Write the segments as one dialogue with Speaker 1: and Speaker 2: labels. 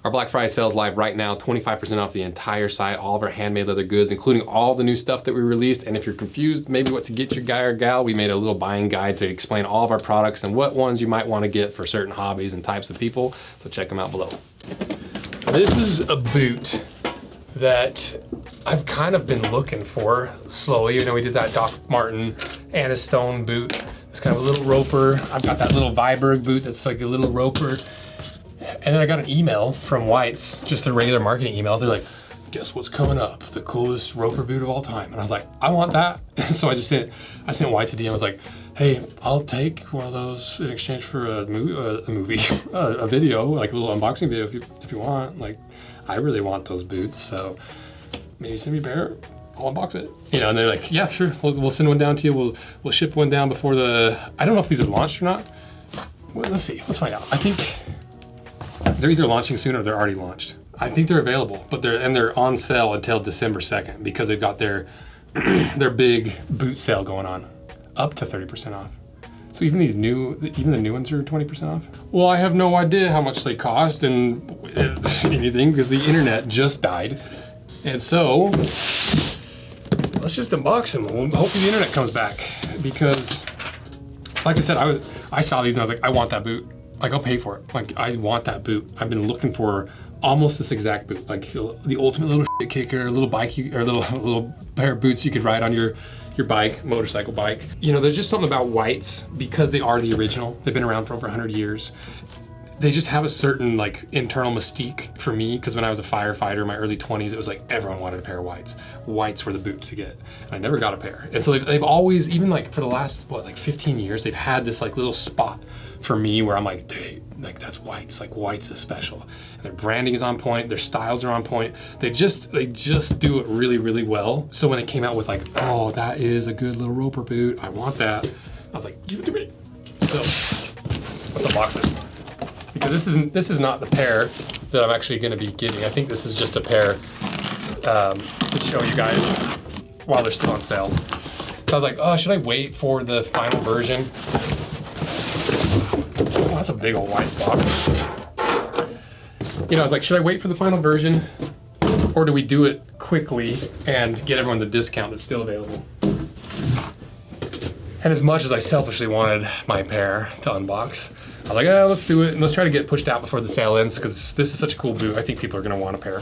Speaker 1: Our Black Friday sale is live right now, 25% off the entire site, all of our handmade leather goods, including all the new stuff that we released. And if you're confused maybe what to get your guy or gal, we made a little buying guide to explain all of our products and what ones you might want to get for certain hobbies and types of people. So check them out below. This is a boot that I've kind of been looking for slowly. You know, we did that Doc Martin Anna Stone boot. It's kind of a little roper. I've got that little Viberg boot that's like a little roper. And then I got an email from White's, just a regular marketing email. They're like, guess what's coming up? The coolest roper boot of all time. And I was like, I want that. So I sent White's a DM. I was like, hey, I'll take one of those in exchange for a video, like a little unboxing video if you want. Like, I really want those boots, so maybe send me a pair. I'll unbox it. You know, and they're like, yeah, sure. We'll send one down to you. We'll ship one down before I don't know if these are launched or not. Well, let's see. Let's find out. I think they're either launching soon or they're already launched. I think they're available, but they're on sale until December 2nd because they've got their big boot sale going on, up to 30% off. So even the new ones are 20% off. Well, I have no idea how much they cost and anything because the internet just died. And so let's just unbox them. Hopefully the internet comes back because, like I said, I saw these and I was like, I want that boot. Like, I'll pay for it. Like, I want that boot. I've been looking for almost this exact boot, like the ultimate little shit kicker, a little bike, or little pair of boots you could ride on your bike, motorcycle bike. You know, there's just something about White's because they are the original. They've been around for over 100 years. They just have a certain like internal mystique for me because when I was a firefighter in my early 20s, it was like everyone wanted a pair of White's. White's were the boots to get. And I never got a pair. And so they've always, even like for the last, 15 years, they've had this like little spot for me where I'm like, hey, like that's White's. Like White's is special. And their branding is on point. Their styles are on point. They just do it really, really well. So when they came out with like, oh, that is a good little roper boot. I want that. I was like, give it to me. So let's unbox it. Because this is not the pair that I'm actually going to be getting. I think this is just a pair to show you guys while they're still on sale. So I was like, oh, should I wait for the final version? Oh, that's a big old white spot. You know, I was like, should I wait for the final version? Or do we do it quickly and get everyone the discount that's still available? And as much as I selfishly wanted my pair to unbox, I was like, let's do it and let's try to get it pushed out before the sale ends because this is such a cool boot. I think people are going to want a pair.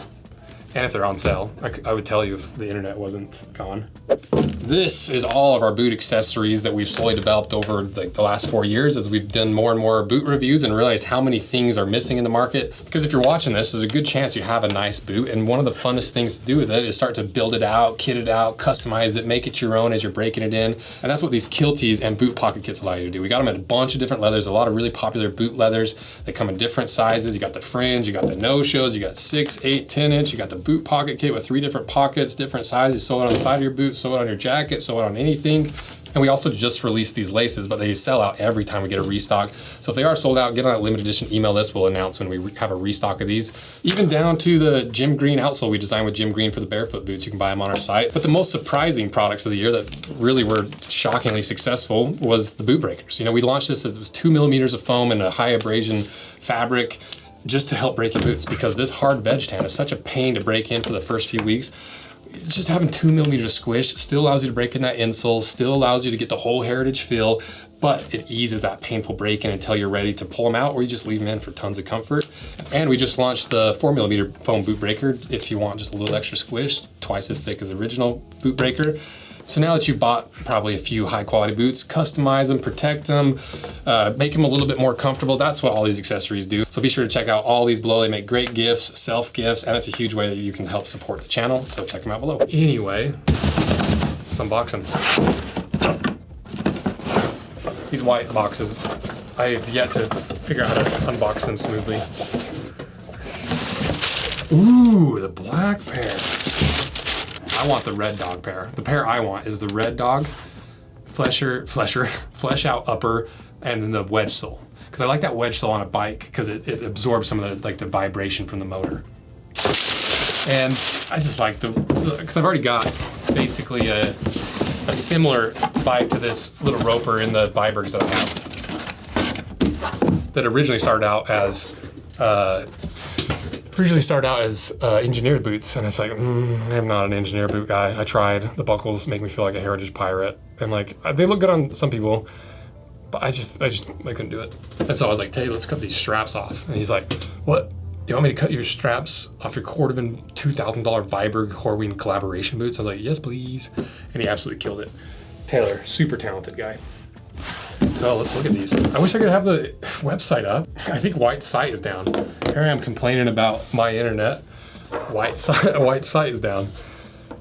Speaker 1: And if they're on sale, I would tell you if the internet wasn't gone. This is all of our boot accessories that we've slowly developed over like the last 4 years as we've done more and more boot reviews and realized how many things are missing in the market. Because if you're watching this, there's a good chance you have a nice boot. And one of the funnest things to do with it is start to build it out, kit it out, customize it, make it your own as you're breaking it in. And that's what these kilties and boot pocket kits allow you to do. We got them in a bunch of different leathers, a lot of really popular boot leathers. They come in different sizes. You got the fringe, you got the no-shows, you got 6, 8, 10 inch, you got the boot pocket kit with 3 different pockets, different sizes. Sew it on the side of your boot, sew it on your jacket, sew it on anything. And we also just released these laces, but they sell out every time we get a restock. So if they are sold out, get on that limited edition email list. We'll announce when we have a restock of these. Even down to the Jim Green outsole we designed with Jim Green for the barefoot boots. You can buy them on our site. But the most surprising products of the year that really were shockingly successful was the boot breakers. You know, we launched this, it was 2 millimeters of foam and a high abrasion fabric just to help break your boots because this hard veg tan is such a pain to break in for the first few weeks. Just having 2 millimeters of squish still allows you to break in that insole, still allows you to get the whole heritage feel, but it eases that painful break in until you're ready to pull them out or you just leave them in for tons of comfort. And we just launched the 4 millimeter foam boot breaker if you want just a little extra squish, twice as thick as the original boot breaker. So now that you've bought probably a few high quality boots, customize them, protect them, make them a little bit more comfortable. That's what all these accessories do. So be sure to check out all these below. They make great gifts, self gifts, and it's a huge way that you can help support the channel. So check them out below. Anyway, let's unbox them. These white boxes, I have yet to figure out how to unbox them smoothly. Ooh, the black pair. I want the red dog pair. The pair I want is the red dog, flesh out upper, and then the wedge sole. Because I like that wedge sole on a bike because it absorbs some of the vibration from the motor. And I just like because I've already got basically a similar bike to this little roper in the Vibergs that I have. That originally started out as Originally started out as engineered boots, and it's like, I'm not an engineer boot guy. I tried. The buckles make me feel like a heritage pirate, and like they look good on some people, but I couldn't do it. And so I was like, hey, let's cut these straps off. And he's like, what? You want me to cut your straps off your $250,000 Viberg Horween collaboration boots? I was like, yes, please. And he absolutely killed it. Taylor, super talented guy. So let's look at these. I wish I could have the website up. I think White's site is down. Here I am complaining about my internet. White's site is down.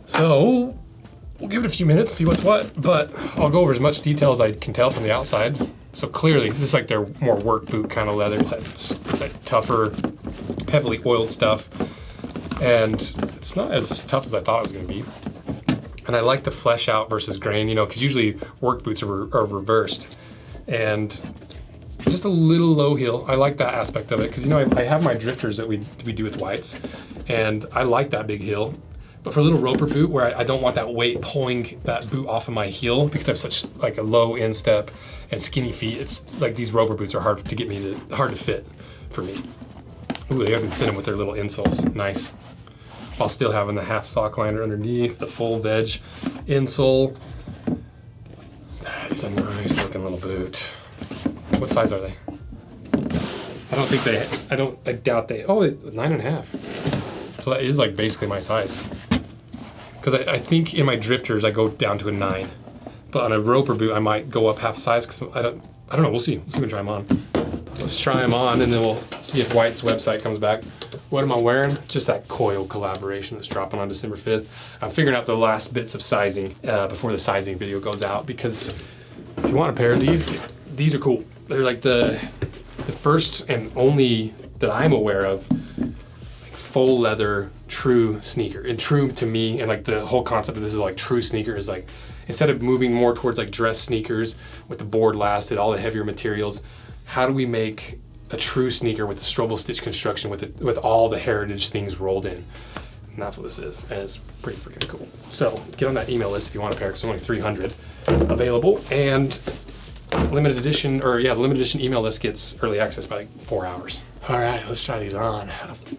Speaker 1: So we'll give it a few minutes, see what's what, but I'll go over as much detail as I can tell from the outside. So clearly, this is like their more work boot kind of leather. It's that tougher, heavily oiled stuff. And it's not as tough as I thought it was gonna be. And I like the flesh out versus grain, you know, because usually work boots are reversed. And just a little low heel. I like that aspect of it because, you know, I have my drifters that we do with Whites, and I like that big heel. But for a little roper boot where I don't want that weight pulling that boot off of my heel because I have such like a low instep and skinny feet, it's like these roper boots are hard to fit for me. Ooh, they even sent them with their little insoles. Nice. While still having the half sock liner underneath, the full veg insole. That is a nice looking little boot. What size are they? I doubt they, oh, 9.5. So that is like basically my size. Because I think in my drifters, I go down to a 9. But on a roper boot, I might go up half size because I don't know, we'll see. We'll try them on. Let's try them on and then we'll see if White's website comes back. What am I wearing? Just that Koio collaboration that's dropping on December 5th. I'm figuring out the last bits of sizing before the sizing video goes out, because if you want a pair of these are cool. They're like the first and only that I'm aware of like full leather true sneaker. And true to me, and like the whole concept of this is like true sneaker is like, instead of moving more towards like dress sneakers with the board lasted, all the heavier materials, how do we make a true sneaker with the strobo stitch construction with all the heritage things rolled in? And that's what this is, and it's pretty freaking cool. So get on that email list if you want a pair, because there's only 300 available, and the limited edition email list gets early access by like 4 hours. All right, let's try these on.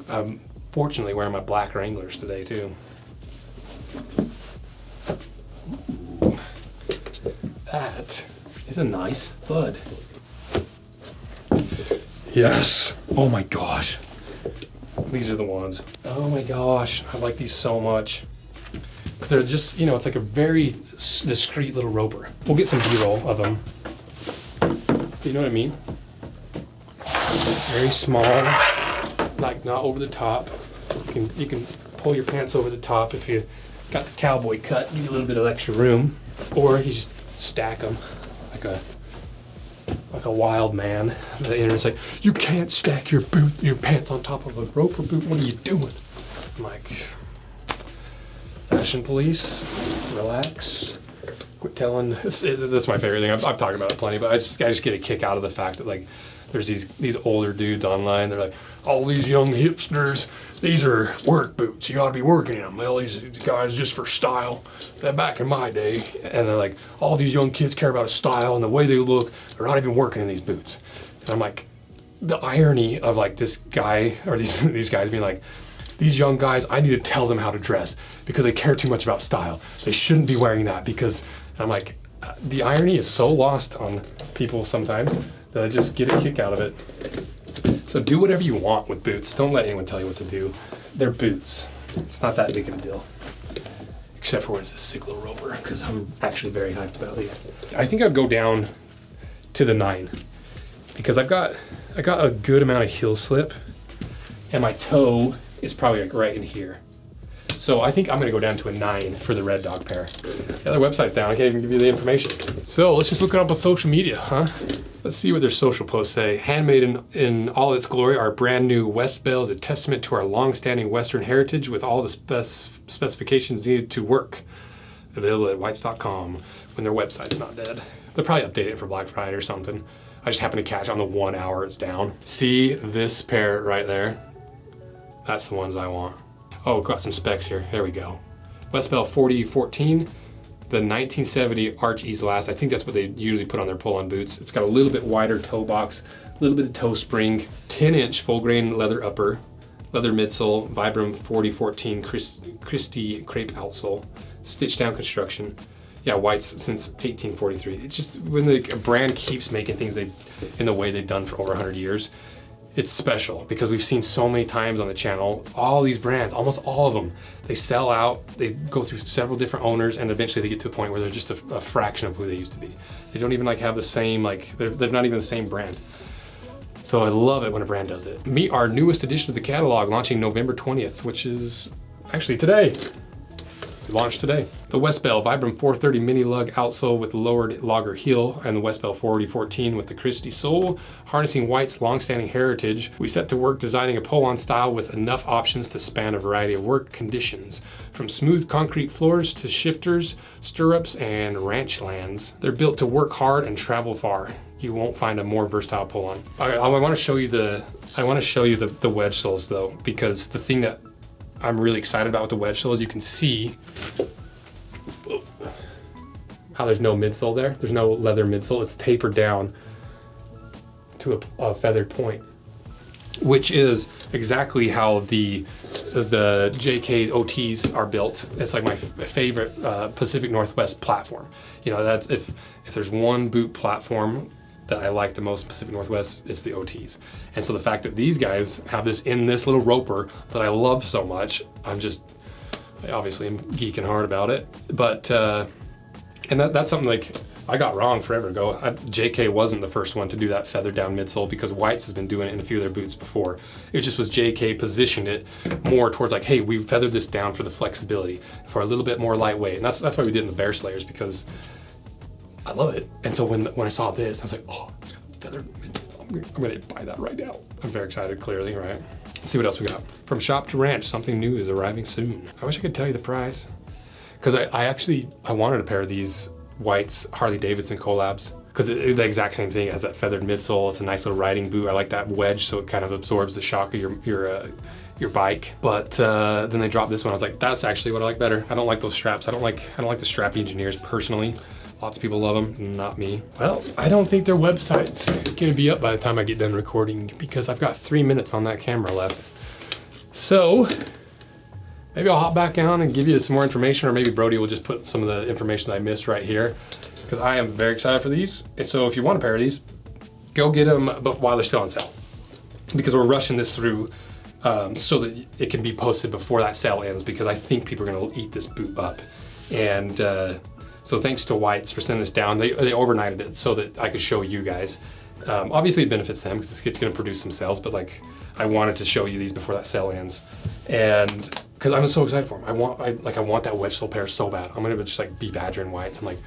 Speaker 1: I'm fortunately wearing my black Wranglers today too. Ooh, that is a nice thud. Yes. Oh my gosh. These are the ones. Oh my gosh. I like these so much. Because they're just, you know, it's like a very discreet little roper. We'll get some B-roll of them. You know what I mean? Very small, like not over the top. You can pull your pants over the top if you got the cowboy cut. You get a little bit of extra room. Or you just stack them like a wild man. The internet's like, you can't stack your pants on top of a roper boot. What are you doing? I'm like, fashion police, relax. Quit telling. That's my favorite thing. I've talked about it plenty, but I just get a kick out of the fact that like there's these older dudes online. They're like, all these young hipsters, these are work boots. You ought to be working in them. Well, these guys just for style. Back in my day, and they're like, all these young kids care about style and the way they look. They're not even working in these boots. And I'm like, the irony of like this guy or these guys being like, these young guys, I need to tell them how to dress because they care too much about style. They shouldn't be wearing that because. And I'm like, the irony is so lost on people sometimes that I just get a kick out of it. So do whatever you want with boots. Don't let anyone tell you what to do. They're boots. It's not that big of a deal. Except for when it's a sick little roper, because I'm actually very hyped about these. I think I'd go down to the 9 because I got a good amount of heel slip, and my toe is probably like right in here. So I think I'm gonna go down to a 9 for the Red Dog pair. The other website's down, I can't even give you the information. So let's just look it up on social media, huh? Let's see what their social posts say. Handmade in all its glory, our brand new Westbale is a testament to our long-standing Western heritage with all the specifications needed to work. Available at whites.com when their website's not dead. They'll probably update it for Black Friday or something. I just happened to catch on the 1 hour it's down. See this pair right there? That's the ones I want. Oh, got some specs here. There we go. Westbale 4014. The 1970 Arch Ease Last. I think that's what they usually put on their pull-on boots. It's got a little bit wider toe box, a little bit of toe spring, 10-inch full grain leather upper, leather midsole, Vibram 4014 Christie crepe outsole, stitch down construction. Yeah, whites since 1843. It's just when a brand keeps making things in the way they've done for over 100 years, it's special because we've seen so many times on the channel, all these brands, almost all of them, they sell out, they go through several different owners, and eventually they get to a point where they're just a fraction of who they used to be. They don't even like have the same, like, they're not even the same brand. So I love it when a brand does it. Meet our newest addition to the catalog, launching November 20th, which is actually today. Launched today. The Westbale Vibram 430 mini lug outsole with lowered logger heel, and the Westbale 4014 with the Christie sole. Harnessing white's long-standing heritage, we set to work designing a pull-on style with enough options to span a variety of work conditions. From smooth concrete floors to shifters, stirrups, and ranch lands. They're built to work hard and travel far. You won't find a more versatile pull-on. I want to show you the wedge soles though, because the thing that I'm really excited about with the wedge soles, you can see how there's no midsole there. There's no leather midsole. It's tapered down to a feathered point, which is exactly how the JK OTs are built. It's like my favorite Pacific Northwest platform. You know, that's if there's one boot platform that I like the most in Pacific Northwest, it's the OTs. And so the fact that these guys have this in this little roper that I love so much, I obviously am geeking hard about it. But, and that's something like I got wrong forever ago. JK wasn't the first one to do that feathered down midsole because White's has been doing it in a few of their boots before. It just was JK positioned it more towards like, hey, we feathered this down for the flexibility, for a little bit more lightweight. And that's why we did in the Bear Slayers, because I love it. And so when I saw this, I was like, oh, it's got feathered midsole. I'm gonna buy that right now. I'm very excited, clearly, right? Let's see what else we got. From shop to ranch, something new is arriving soon. I wish I could tell you the price. Because I wanted a pair of these White's Harley Davidson collabs, because it's the exact same thing. It has that feathered midsole. It's a nice little riding boot. I like that wedge, so it kind of absorbs the shock of your bike. But then they dropped this one. I was like, that's actually what I like better. I don't like those straps. I don't like the strappy engineers personally. Lots of people love them, not me. Well, I don't think their website's gonna be up by the time I get done recording, because I've got 3 minutes on that camera left. So maybe I'll hop back on and give you some more information, or maybe Brody will just put some of the information I missed right here, because I am very excited for these. And so if you want a pair of these, go get them, but while they're still on sale, because we're rushing this through so that it can be posted before that sale ends, because I think people are gonna eat this boot up. And so thanks to White's for sending this down. They overnighted it so that I could show you guys. Obviously it benefits them because it's gonna produce some sales, but like I wanted to show you these before that sale ends. And because I'm so excited for them. I want that wedge sole pair so bad. I'm gonna just like be badgering White's. I'm like,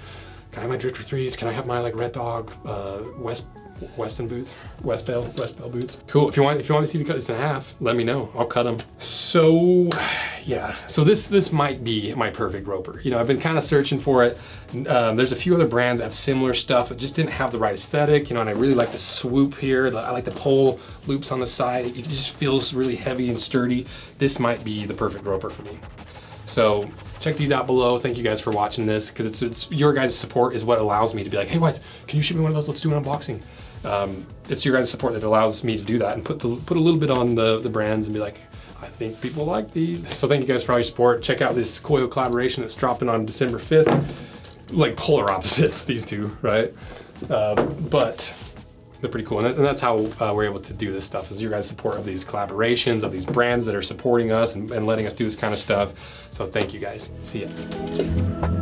Speaker 1: can I have my Drifter 3s? Can I have my like Red Dog Westbale boots? Cool. If you want to see me cut this in half, let me know. I'll cut them. So yeah. So this might be my perfect roper. You know, I've been kind of searching for it. There's a few other brands that have similar stuff, but just didn't have the right aesthetic. You know, and I really like the swoop here. I like the pole loops on the side. It just feels really heavy and sturdy. This might be the perfect roper for me. So check these out below. Thank you guys for watching this, because it's your guys' support is what allows me to be like, hey, Whites, can you ship me one of those? Let's do an unboxing. It's your guys' support that allows me to do that and put a little bit on the brands and be like, I think people like these. So thank you guys for all your support. Check out this Koio collaboration that's dropping on December 5th. Like polar opposites, these two, right? But they're pretty cool. And that's how we're able to do this stuff, is your guys' support of these collaborations, of these brands that are supporting us and letting us do this kind of stuff. So thank you guys. See ya.